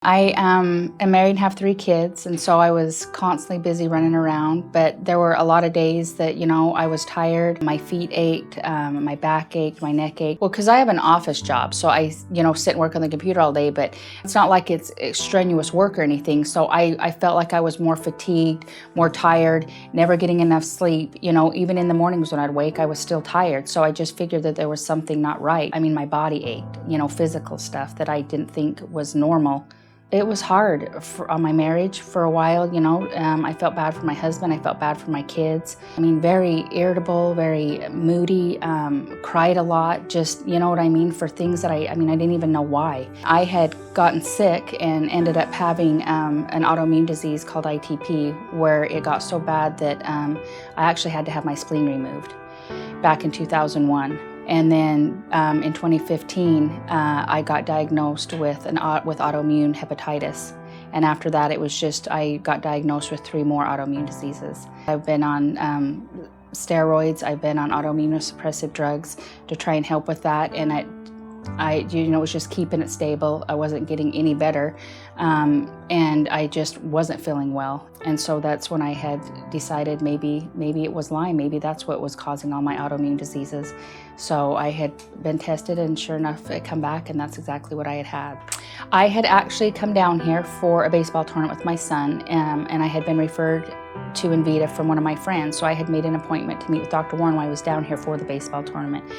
I am married and have 3 kids, and so I was constantly busy running around, but there were a lot of days that, I was tired, my feet ached, my back ached, my neck ached. Well, because I have an office job, so I, sit and work on the computer all day, but it's not like it's strenuous work or anything, so I felt like I was more fatigued, more tired, never getting enough sleep. Even in the mornings when I'd wake, I was still tired, so I just figured that there was something not right. My body ached, physical stuff that I didn't think was normal. It was hard on my marriage for a while, I felt bad for my husband, I felt bad for my kids. Very irritable, very moody, cried a lot, just, for things that I didn't even know why. I had gotten sick and ended up having an autoimmune disease called ITP, where it got so bad that I actually had to have my spleen removed back in 2001. And then in 2015, I got diagnosed with autoimmune hepatitis. And after that, it was I got diagnosed with 3 more autoimmune diseases. I've been on steroids, I've been on autoimmunosuppressive drugs to try and help with that. And it was just keeping it stable. I wasn't getting any better. And I just wasn't feeling well. And so that's when I had decided maybe it was Lyme. Maybe that's what was causing all my autoimmune diseases. So I had been tested, and sure enough, it come back, and that's exactly what I had had. I had actually come down here for a baseball tournament with my son, and I had been referred to Envita from one of my friends. So I had made an appointment to meet with Dr. Warren while I was down here for the baseball tournament.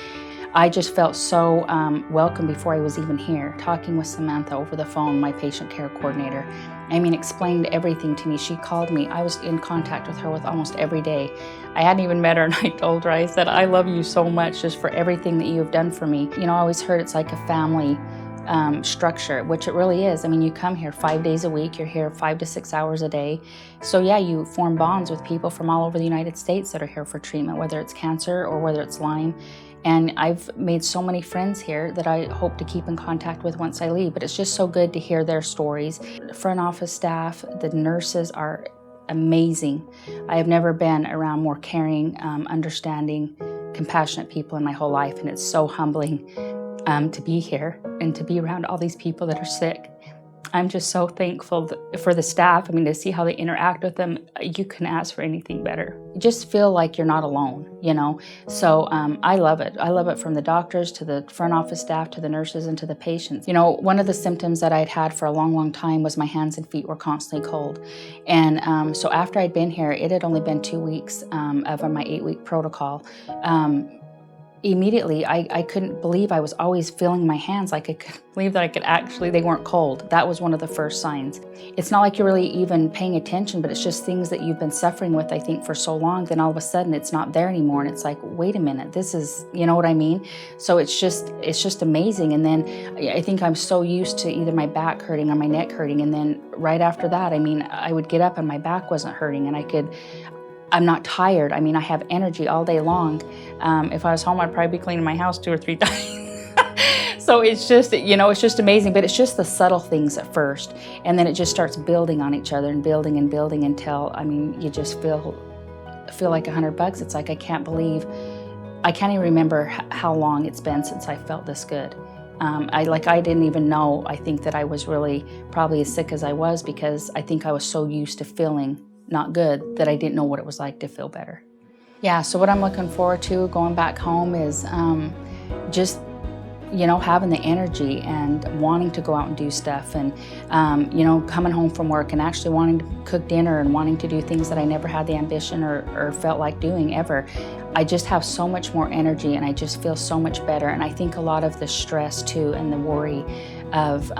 I just felt so welcome before I was even here, talking with Samantha over the phone, my patient care coordinator. Explained everything to me. She called me. I was in contact with her almost every day. I hadn't even met her, and I told her, I said, I love you so much just for everything that you have done for me. I always heard it's like a family structure, which it really is. You come here 5 days a week, you're here 5 to 6 hours a day. So yeah, you form bonds with people from all over the United States that are here for treatment, whether it's cancer or whether it's Lyme. And I've made so many friends here that I hope to keep in contact with once I leave, but it's just so good to hear their stories. The front office staff, the nurses are amazing. I have never been around more caring, understanding, compassionate people in my whole life, and it's so humbling to be here and to be around all these people that are sick. I'm just so thankful for the staff. To see how they interact with them, you couldn't ask for anything better. You just feel like you're not alone, So I love it. I love it from the doctors to the front office staff to the nurses and to the patients. One of the symptoms that I'd had for a long, long time was my hands and feet were constantly cold. And so after I'd been here, it had only been 2 weeks of my 8-week protocol. Immediately, I couldn't believe I was always feeling my hands. I couldn't believe that they weren't cold. That was one of the first signs. It's not like you're really even paying attention, but it's just things that you've been suffering with, I think, for so long. Then all of a sudden, it's not there anymore. And it's like, wait a minute, this is, you know what I mean? So it's just amazing. And then I think I'm so used to either my back hurting or my neck hurting. And then right after that, I would get up and my back wasn't hurting, and I'm not tired. I have energy all day long. If I was home, I'd probably be cleaning my house 2 or 3 times. So it's just, it's just amazing, but it's just the subtle things at first. And then it just starts building on each other and building until, you just feel like $100. It's like, I can't even remember how long it's been since I felt this good. I didn't even know, I think, that I was really probably as sick as I was, because I think I was so used to feeling not good that I didn't know what it was like to feel better. Yeah, so what I'm looking forward to going back home is just, having the energy and wanting to go out and do stuff, and, coming home from work and actually wanting to cook dinner and wanting to do things that I never had the ambition or felt like doing ever. I just have so much more energy, and I just feel so much better. And I think a lot of the stress too, and the worry of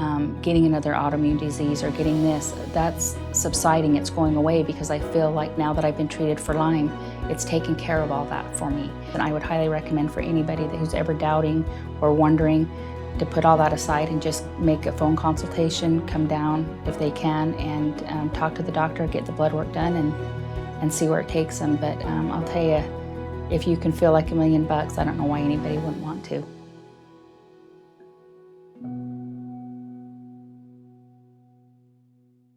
getting another autoimmune disease or getting this, that's subsiding, it's going away, because I feel like now that I've been treated for Lyme, it's taken care of all that for me. And I would highly recommend for anybody who's ever doubting or wondering to put all that aside and just make a phone consultation, come down if they can, and talk to the doctor, get the blood work done, and see where it takes them. But I'll tell you, if you can feel like $1 million, I don't know why anybody wouldn't want to.